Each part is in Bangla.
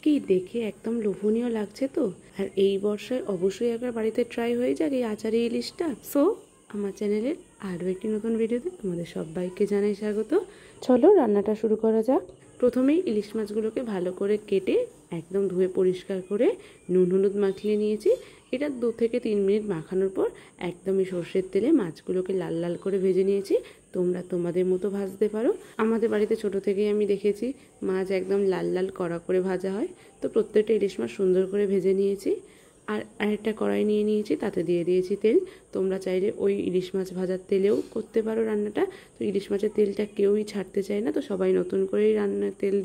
কি দেখে একদম লোভনীয় লাগছে তো। আর এই বর্ষায় অবশ্যই একবার বাড়িতে ট্রাই হয়ে যাক এই আচারি ইলিশটা। সো আমার চ্যানেলের আরও একটি নতুন ভিডিওতে তোমাদের সবাইকে জানাই স্বাগত। চলো রান্নাটা শুরু করা যাক। প্রথমেই ইলিশ মাছগুলোকে ভালো করে কেটে একদম ধুয়ে পরিষ্কার করে নুন হলুদ মাখিয়ে নিয়েছি। এটা 2 থেকে 3 মিনিট মাখানোর পর একদমই সর্ষের তেলে মাছগুলোকে লাল লাল করে ভেজে নিয়েছি। তোমরা তোমাদের মতো ভাজতে পারো। আমাদের বাড়িতে ছোট থেকেই আমি দেখেছি মাছ একদম লাল লাল কড়া করে ভাজা হয়। তো প্রত্যেকটা ইলিশ মাছ সুন্দর করে ভেজে নিয়েছি। আর আরেকটা কড়াই নিয়ে নিয়েছি, তাতে দিয়ে দিয়েছি তেল। তোমরা চাইলে ওই ইলিশ মাছ ভাজার তেলেও করতে পারো রান্নাটা। তো ইলিশ মাছের তেলটা কেউই ছাড়তে চায় না, তো সবাই নতুন করেই রান্নার তেল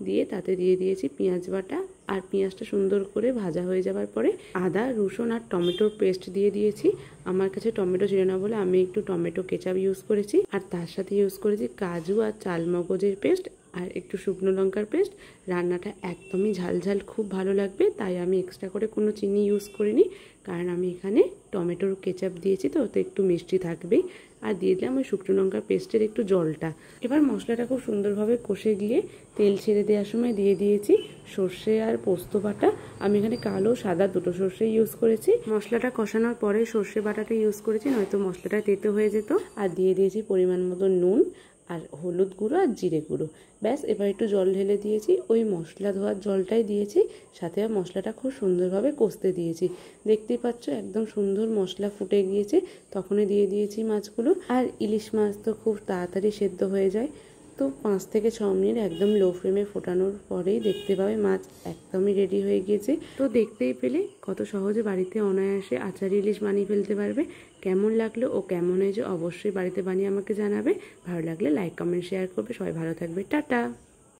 দিয়ে তাতে দিয়ে দিয়েছি পেঁয়াজ বাটা। আর পেঁয়াজটা সুন্দর করে ভাজা হয়ে যাওয়ার পরে আদা রসুন আর টমেটোর পেস্ট দিয়ে দিয়েছি। আমার কাছে টমেটো ছিল না বলে আমি একটু টমেটো কেচাপ ইউজ করেছি। আর তার সাথে ইউজ করেছি কাজু আর চালমগজের পেস্ট আর একটু শুকনো লঙ্কার পেস্ট। রান্নাটা একদমই ঝালঝাল খুব ভালো লাগবে, তাই আমি এক্সট্রা করে কোনো চিনি ইউজ করিনি, কারণ আমি এখানে টমেটোর কেচাপ দিয়েছি, তো ওতে একটু মিষ্টি থাকবেই। আর দিয়ে দিলাম ওই শুকনো লঙ্কার পেস্টের একটু জলটা। এবার মশলাটা খুব সুন্দরভাবে কষে গিয়ে তেল ছেড়ে দেওয়ার সময় দিয়ে দিয়েছি সর্ষে আর পোস্ত বাটা। আমি এখানে কালো সাদা দুটো সর্ষে ইউজ করেছি। মশলাটা কষানোর পরে সর্ষে বাটাটা ইউজ করেছি, নয়তো মশলাটা তেতো হয়ে যেত। আর দিয়ে দিয়েছি পরিমাণ মতো নুন আর হলুদ গুঁড়ো আর জিরে গুঁড়ো। ব্যাস, এবার একটু জল ঢেলে দিয়েছি, ওই মশলা ধোয়ার জলটাই দিয়েছি। সাথে মশলাটা খুব সুন্দরভাবে কষতে দিয়েছি। দেখতেই পাচ্ছ একদম সুন্দর মশলা ফুটে গিয়েছে। তখনই দিয়ে দিয়েছি মাছগুলো। আর ইলিশ মাছ তো খুব তাড়াতাড়ি সেদ্ধ হয়ে যায়, তো 5 থেকে 6 মিনিট একদম লো ফ্লেমে ফোটানোর পরেই দেখতে পাবে মাছ একদমই রেডি হয়ে গিয়েছে। তো দেখতেই পেলে কত সহজে বাড়িতে অনায়াসে আচারি ইলিশ বানিয়ে ফেলতে পারবে। কেমন লাগলো ও কেমন হয়েছে অবশ্যই বাড়িতে বানিয়ে আমাকে জানাবে। ভালো লাগলে লাইক কমেন্ট শেয়ার করবে। সবাই ভালো থাকবে, টাটা।